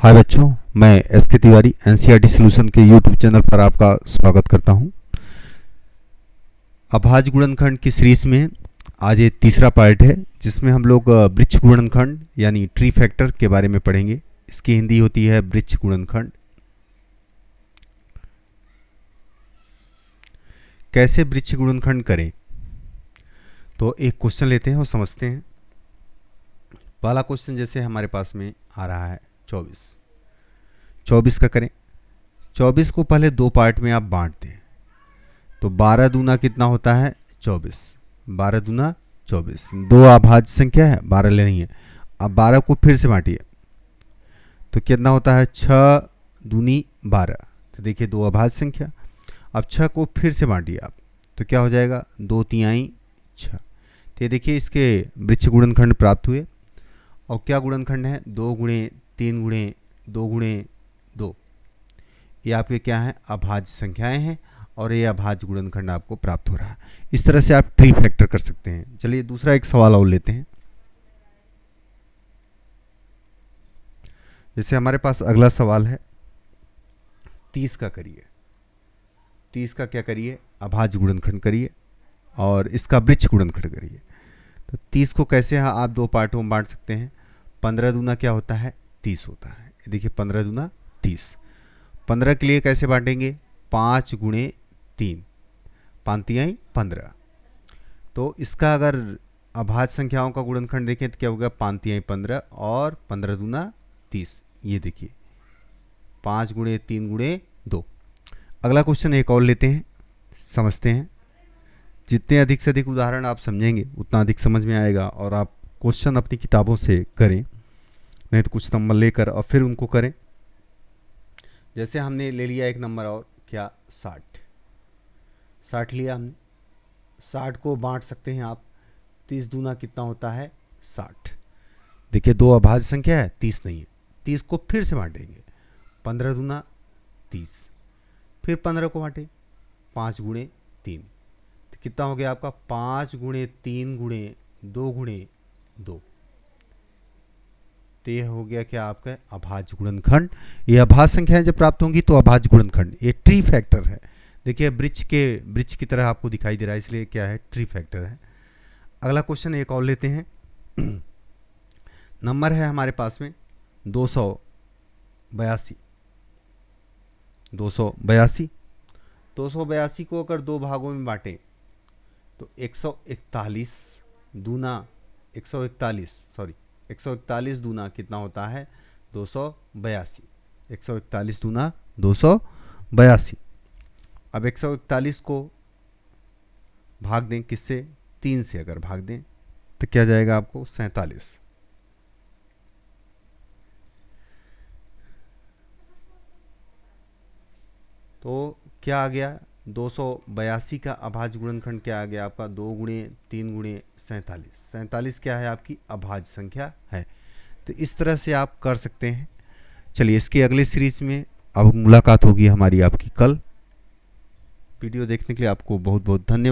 हाय बच्चों, मैं एस के तिवारी एनसीईआरटी सॉल्यूशन के यूट्यूब चैनल पर आपका स्वागत करता हूं। अभाज्य गुणनखंड की सीरीज में आज ये तीसरा पार्ट है जिसमें हम लोग वृक्ष गुणनखंड यानी ट्री फैक्टर के बारे में पढ़ेंगे। इसकी हिंदी होती है वृक्ष गुणनखंड। कैसे वृक्ष गुणनखंड करें, तो एक क्वेश्चन लेते हैं और समझते हैं। पहला क्वेश्चन जैसे हमारे पास में आ रहा है 24 का करें। 24 को पहले दो पार्ट में आप बांट दें तो 12 दूना कितना होता है 24। 12 दूना 24, दो अभाज्य संख्या है, 12 लेनी है। अब 12 को फिर से बांटिए तो कितना होता है 6 दूनी 12। तो देखिए दो अभाज्य संख्या। अब 6 को फिर से बांटिए आप तो क्या हो जाएगा 2 तिहाई 6। तो ये देखिए इसके वृक्ष गुणनखंड प्राप्त हुए। और क्या गुणनखंड है 2 गुणे 3 गुणे 2 गुणे 2। ये आपके क्या है अभाज्य संख्याएं हैं और ये अभाज्य गुणनखंड आपको प्राप्त हो रहा है। इस तरह से आप ट्री फैक्टर कर सकते हैं। चलिए दूसरा एक सवाल और लेते हैं। जैसे हमारे पास अगला सवाल है 30 का करिए। 30 का क्या करिए अभाज्य गुणनखंड करिए और इसका वृक्ष गुणनखंड करिए। तो 30 को कैसे आप दो पार्टों में बांट सकते हैं। 15 दूना क्या होता है 30 होता है। देखिए 15 दूना 30। 15 के लिए कैसे बांटेंगे 5 गुणे 3, 5 तिहाई 15। तो इसका अगर अभाज्य संख्याओं का गुणनखंड देखें तो क्या होगा 5 तिहाई 15 और 15 दूना 30। ये देखिए 5 गुणे 3 गुणे 2। अगला क्वेश्चन एक और लेते हैं, समझते हैं। जितने अधिक से अधिक उदाहरण आप समझेंगे उतना अधिक समझ में आएगा। और आप क्वेश्चन अपनी किताबों से करें, नहीं तो कुछ नंबर लेकर और फिर उनको करें। जैसे हमने ले लिया एक नंबर और क्या 60 लिया हमने। 60 को बांट सकते हैं आप। 30 दूना कितना होता है 60। देखिए दो अभाज्य संख्या है 30 नहीं है। 30 को फिर से बांटेंगे 15 दूना 30। फिर 15 को बांटे 5 गुणे 3। तो कितना हो गया आपका 5 गुणे 3 गुणे 2 गुणे 2। तो यह हो गया क्या आपका अभाज्य गुणनखंड। ये अभाज्य संख्याएं जब प्राप्त होंगी तो अभाज्य गुणनखंड। ये ट्री फैक्टर है। देखिए वृक्ष की तरह आपको दिखाई दे रहा है, इसलिए क्या है ट्री फैक्टर है। अगला क्वेश्चन एक और लेते हैं। नंबर है हमारे पास में 282। 282 को अगर दो भागों में बांटें तो 141 दूना 141 दूना कितना होता है 282। 141 दूना 282। अब 141 को भाग दें किससे 3 से अगर भाग दें तो क्या जाएगा आपको 47। तो क्या आ गया 282 का अभाज्य गुणनखंड क्या आ गया आपका 2 गुणे 3 गुणे 47। 47 क्या है आपकी अभाज्य संख्या है। तो इस तरह से आप कर सकते हैं। चलिए इसके अगले सीरीज में अब मुलाकात होगी हमारी आपकी कल। वीडियो देखने के लिए आपको बहुत बहुत धन्यवाद।